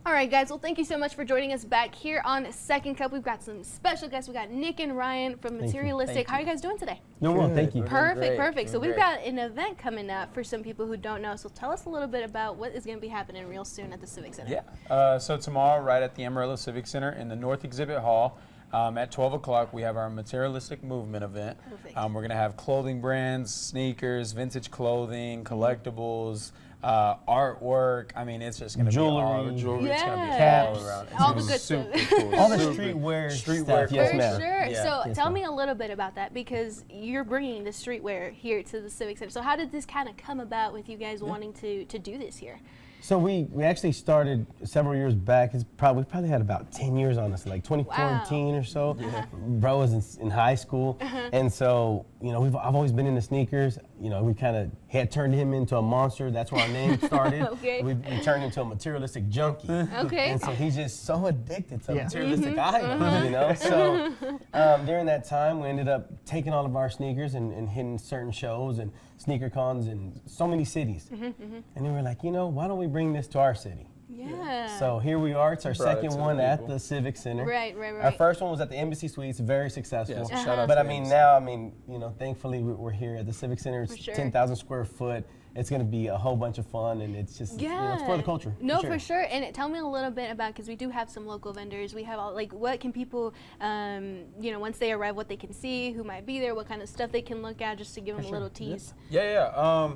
All right, guys. Well, thank you so much for joining us back here on Second Cup. We've got some special guests. We got Nick and Ryan from Materialistic. How are you guys doing today? No, well, thank you. Perfect. So we've got an event coming up for some people who don't know. So tell us a little bit about what is going to be happening real soon at the Civic Center. Yeah. So tomorrow, right at the Amarillo Civic Center in the North Exhibit Hall, at 12 o'clock, we have our Materialistic Movement event. Perfect. We're going to have clothing brands, sneakers, vintage clothing, collectibles, artwork. I mean, it's just going to be all the jewelry. Yes. It's going to be all around. It's All the good super stuff. cool. All the Super streetwear streetwear stuff, yes, For ma'am. sure. Yeah. So Yes, tell ma'am. me a little bit about that, because you're bringing the streetwear here to the Civic Center. So how did this kind of come about with you guys wanting to do this here? So we actually started several years back. We probably had about 10 years on us, like 2014 or so. Bro was in high school, and so I've always been into sneakers. We kind of had turned him into a monster. That's where our name started. Okay. We turned into a materialistic junkie. Okay. And so he's just so addicted to materialistic items, So during that time, we ended up taking all of our sneakers and hitting certain shows and sneaker cons in so many cities. And then we were like, why don't we bring this to our city? Yeah. So here we are. It's our Brought it second to the one at people. the Civic Center. Right. Our first one was at the Embassy Suites, very successful. Yes, shout out But to I mean, Embassy. now, thankfully we're here at the Civic Center. It's For sure. 10,000 square foot. It's going to be a whole bunch of fun, and it's just, it's for the culture. No, for sure. And tell me a little bit about, because we do have some local vendors. We have what can people, once they arrive, what they can see, who might be there, what kind of stuff they can look at, just to give them a little tease. Yeah.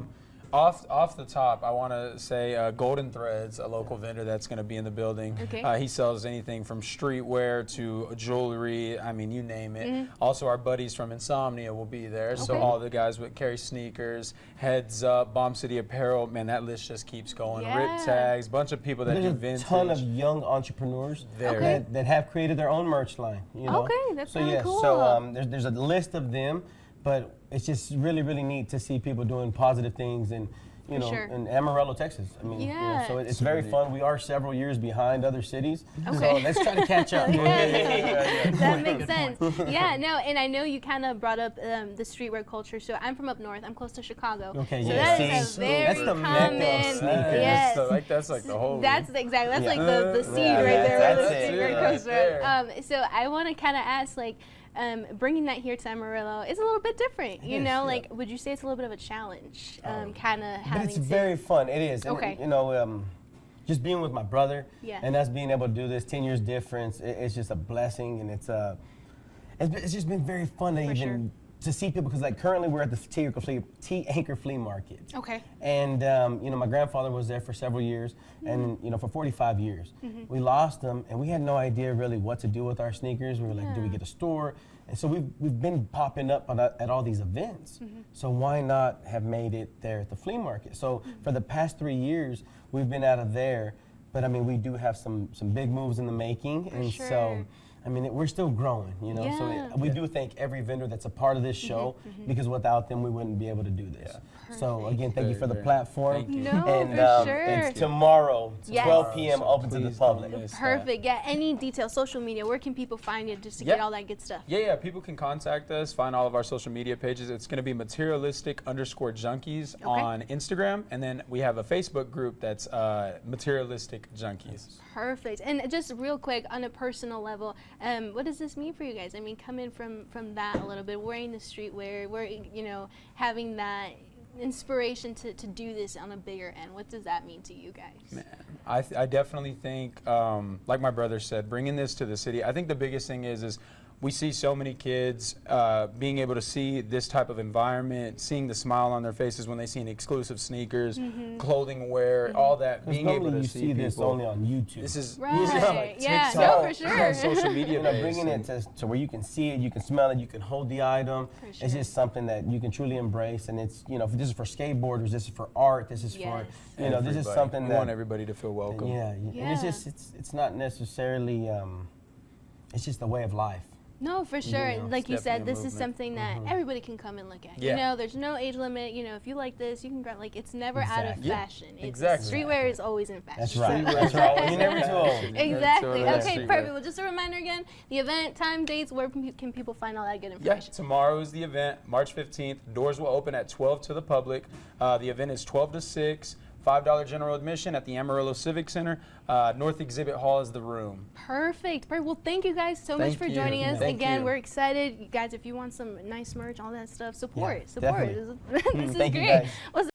Off the top, I want to say Golden Threads, a local vendor that's going to be in the building. Okay. He sells anything from streetwear to jewelry. I mean, you name it. Also, our buddies from Insomnia will be there. So all the guys would carry sneakers, Heads Up, Bomb City Apparel. Man, that list just keeps going. Yeah. Rip Tags, bunch of people that do There's vintage. a ton of young entrepreneurs There. that have created their own merch line. Okay, that's so kinda cool. So there's a list of them, but it's just really, really neat to see people doing positive things and sure. in Amarillo, Texas. I mean, so it's very fun. We are several years behind other cities, so let's try to catch up. That makes sense. Yeah, no, and I know you kind of brought up the streetwear culture. So I'm from up north. I'm close to Chicago. Okay, so yeah. that is a very That's the mecca of common. sneakers. Yes. So that's like the whole. That's exactly. That's like the seed Yeah, right there. Where that's the it. secret Right comes there. from. So I want to kind of ask, bringing that here to Amarillo is a little bit different. Would you say it's a little bit of a challenge? Kind of having. But it's very fun. It is. Okay. And, just being with my brother Yeah. and us being able to do this, 10 years difference, it's just a blessing, and it's just been very fun to see people, because currently we're at the T-Anchor Flea Market. Okay. And my grandfather was there for several years, and for 45 years. We lost him, and we had no idea really what to do with our sneakers. We were like, do we get a store? And so we've been popping up at all these events. So why not have made it there at the flea market? So for the past 3 years, we've been out of there, but I mean, we do have some big moves in the making, and sure. so. I mean, we're still growing, Yeah. So we do thank every vendor that's a part of this show, because without them, we wouldn't be able to do this. So again, thank you for the platform. Thank you. No, And for sure. it's tomorrow, Yes. 12 p.m. open to the Please public. don't miss that. Perfect. Yeah. Any details, social media, where can people find you just to get all that good stuff? Yeah, people can contact us, find all of our social media pages. It's going to be materialistic_junkies on Instagram, and then we have a Facebook group that's Materialistic Junkies. Perfect. And just real quick, on a personal level, what does this mean for you guys? I mean, coming from that a little bit, wearing the streetwear, having that inspiration to do this on a bigger end. What does that mean to you guys? Man, I definitely think, like my brother said, bringing this to the city, I think the biggest thing is we see so many kids being able to see this type of environment, seeing the smile on their faces when they see exclusive sneakers, clothing wear, all that, being able to you see see this people. only on YouTube. This is Right. like Yeah, TikTok, no, for sure. on social media based, bringing it to where you can see it, you can smell it, you can hold the item. For sure. It's just something that you can truly embrace, and it's if this is for skateboarders, this is for art, this is for this is Everybody. something we that want everybody to feel welcome. and it's just it's not necessarily it's just a way of life. No, for sure. know, Like you it's said, definitely a this is movement. something that everybody can come and look at. Yeah. There's no age limit. If you like this, you can grab. It's never out of Exactly. fashion. Exactly. Streetwear is always in fashion. That's right. Streetwear That's is right. always You're never too old. Exactly. That's Okay, streetwear. perfect. Well, just a reminder again, the event, time, dates, where can people find all that good Yeah, information? tomorrow is the event, March 15th. Doors will open at 12 to the public. The event is 12 to 6. $5 general admission at the Amarillo Civic Center. North Exhibit Hall is the room. Perfect. Well, thank you guys so much Thank for you. joining us. Thank Again, you. we're excited. You guys, if you want some nice merch, all that stuff, support. definitely. This is Thank you, great. guys. Well,